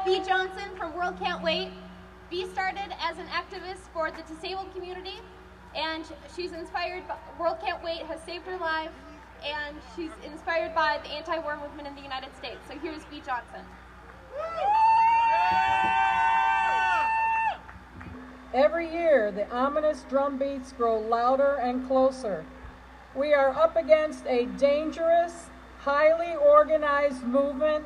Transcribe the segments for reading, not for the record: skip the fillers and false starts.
Bea Johnson from World Can't Wait. Bea started as an activist for the disabled community, and she's inspired by, World Can't Wait has saved her life, and she's inspired by the anti-war movement in the United States. So here's Bea Johnson. Every year, the ominous drum beats grow louder and closer. We are up against a dangerous, highly organized movement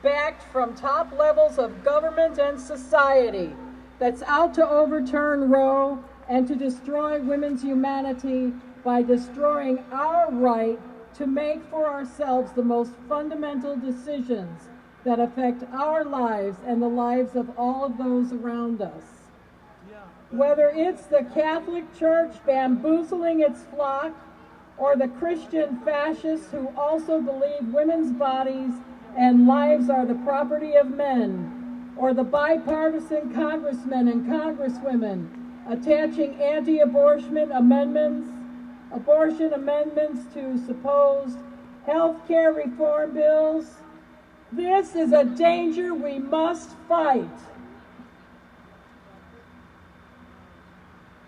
backed from top levels of government and society that's out to overturn Roe and to destroy women's humanity by destroying our right to make for ourselves the most fundamental decisions that affect our lives and the lives of all of those around us. Whether it's the Catholic Church bamboozling its flock, or the Christian fascists who also believe women's bodies and lives are the property of men, or the bipartisan congressmen and congresswomen attaching anti-abortion amendments to supposed health care reform bills. This is a danger we must fight.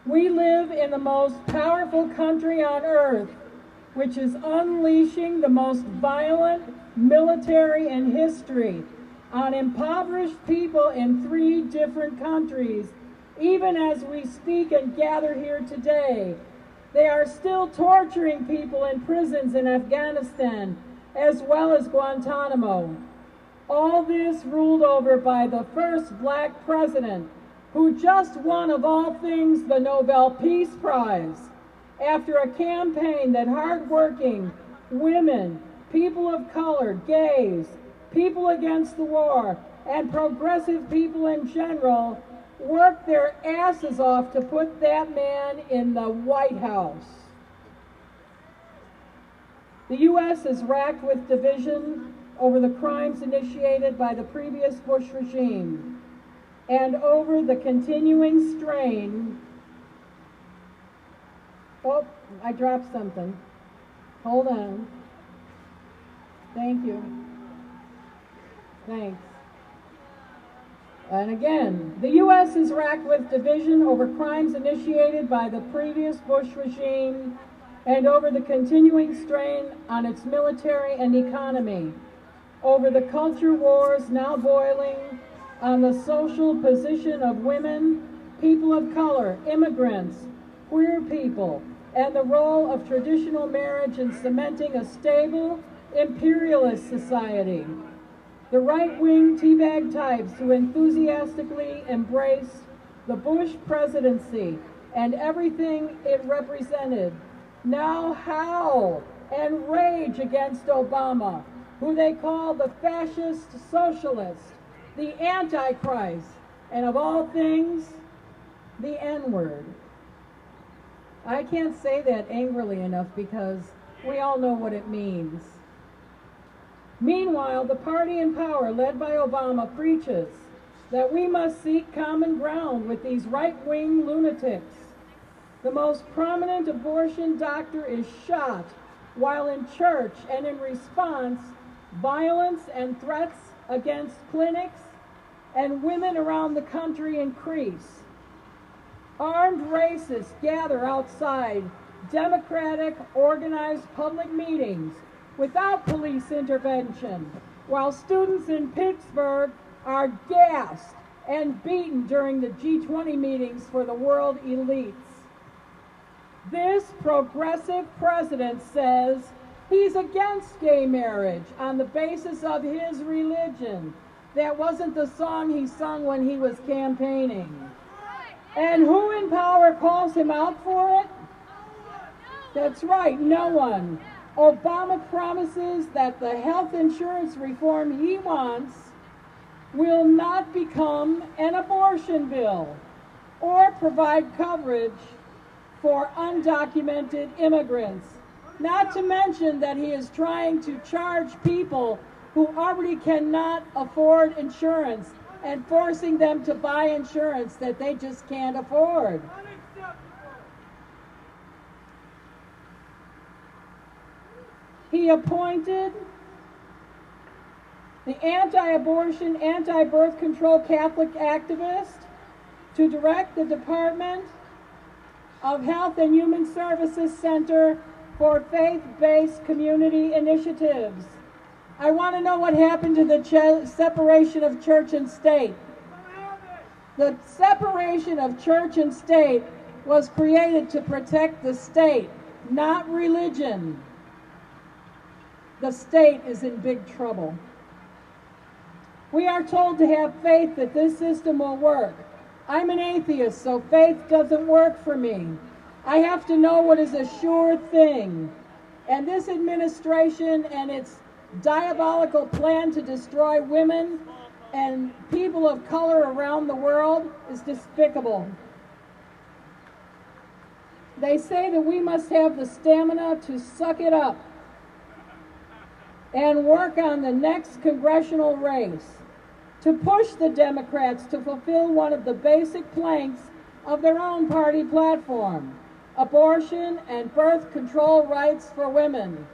We live in the most powerful country on earth, which is unleashing the most violent military in history on impoverished people in 3 different countries. Even as we speak and gather here today, they are still torturing people in prisons in Afghanistan, as well as Guantanamo. All this ruled over by the first black president, who just won, of all things, the Nobel Peace Prize, after a campaign that hardworking women, people of color, gays, people against the war, and progressive people in general worked their asses off to put that man in the White House. The U.S. is racked with division over the crimes initiated by the previous Bush regime, and over the continuing strain. Oh, I dropped something. Hold on. Thank you. Thanks. And again, the U.S. is racked with division over crimes initiated by the previous Bush regime and over the continuing strain on its military and economy, over the culture wars now boiling on the social position of women, people of color, immigrants, queer people, and the role of traditional marriage in cementing a stable, imperialist society. The right-wing teabag types who enthusiastically embraced the Bush presidency and everything it represented now howl and rage against Obama, who they call the fascist socialist, the Antichrist, and of all things, the N-word. I can't say that angrily enough because we all know what it means. Meanwhile, the party in power, led by Obama, preaches that we must seek common ground with these right-wing lunatics. The most prominent abortion doctor is shot while in church, and in response, violence and threats against clinics and women around the country increase. Armed racists gather outside democratic, organized public meetings without police intervention, while students in Pittsburgh are gassed and beaten during the G20 meetings for the world elites. This progressive president says he's against gay marriage on the basis of his religion. That wasn't the song he sung when he was campaigning. And who in power calls him out for it? That's right, no one. Obama promises that the health insurance reform he wants will not become an abortion bill or provide coverage for undocumented immigrants. Not to mention that he is trying to charge people who already cannot afford insurance and forcing them to buy insurance that they just can't afford. He appointed the anti-abortion, anti-birth control Catholic activist, to direct the Department of Health and Human Services Center for Faith-Based Community Initiatives. I want to know what happened to the separation of church and state. The separation of church and state was created to protect the state, not religion. The state is in big trouble. We are told to have faith that this system will work. I'm an atheist, so faith doesn't work for me. I have to know what is a sure thing. And this administration and its diabolical plan to destroy women and people of color around the world is despicable. They say that we must have the stamina to suck it up and work on the next congressional race, to push the Democrats to fulfill one of the basic planks of their own party platform: abortion and birth control rights for women.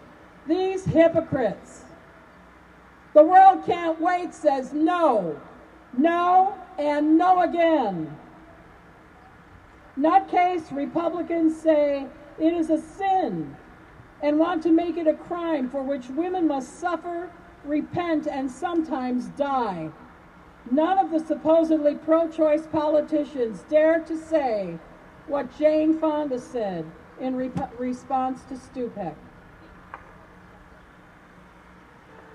These hypocrites. The World Can't Wait says no, no, and no again. Nutcase Republicans say it is a sin and want to make it a crime for which women must suffer, repent, and sometimes die. None of the supposedly pro-choice politicians dare to say what Jane Fonda said in response to Stupak.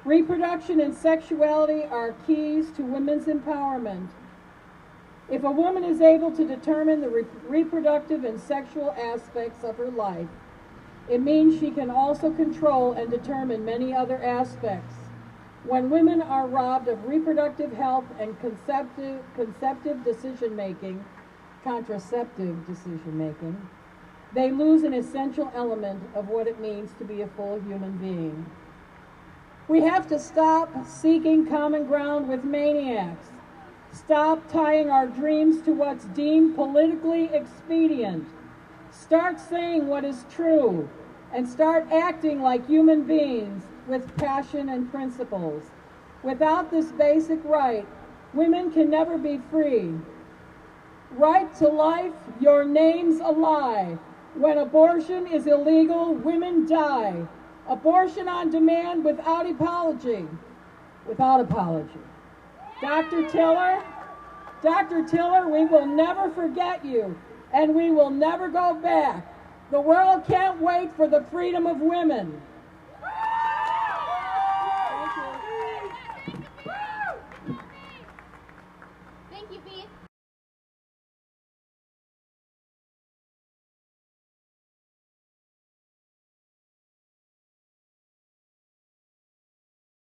Reproduction and sexuality are keys to women's empowerment. If a woman is able to determine the reproductive and sexual aspects of her life, it means she can also control and determine many other aspects. When women are robbed of reproductive health and contraceptive decision-making, they lose an essential element of what it means to be a full human being. We have to stop seeking common ground with maniacs. Stop tying our dreams to what's deemed politically expedient. Start saying what is true, and start acting like human beings with passion and principles. Without this basic right, women can never be free. Right to life, your name's a lie. When abortion is illegal, women die. Abortion on demand without apology. Without apology. Dr. Tiller, we will never forget you, and we will never go back. The world can't wait for the freedom of women.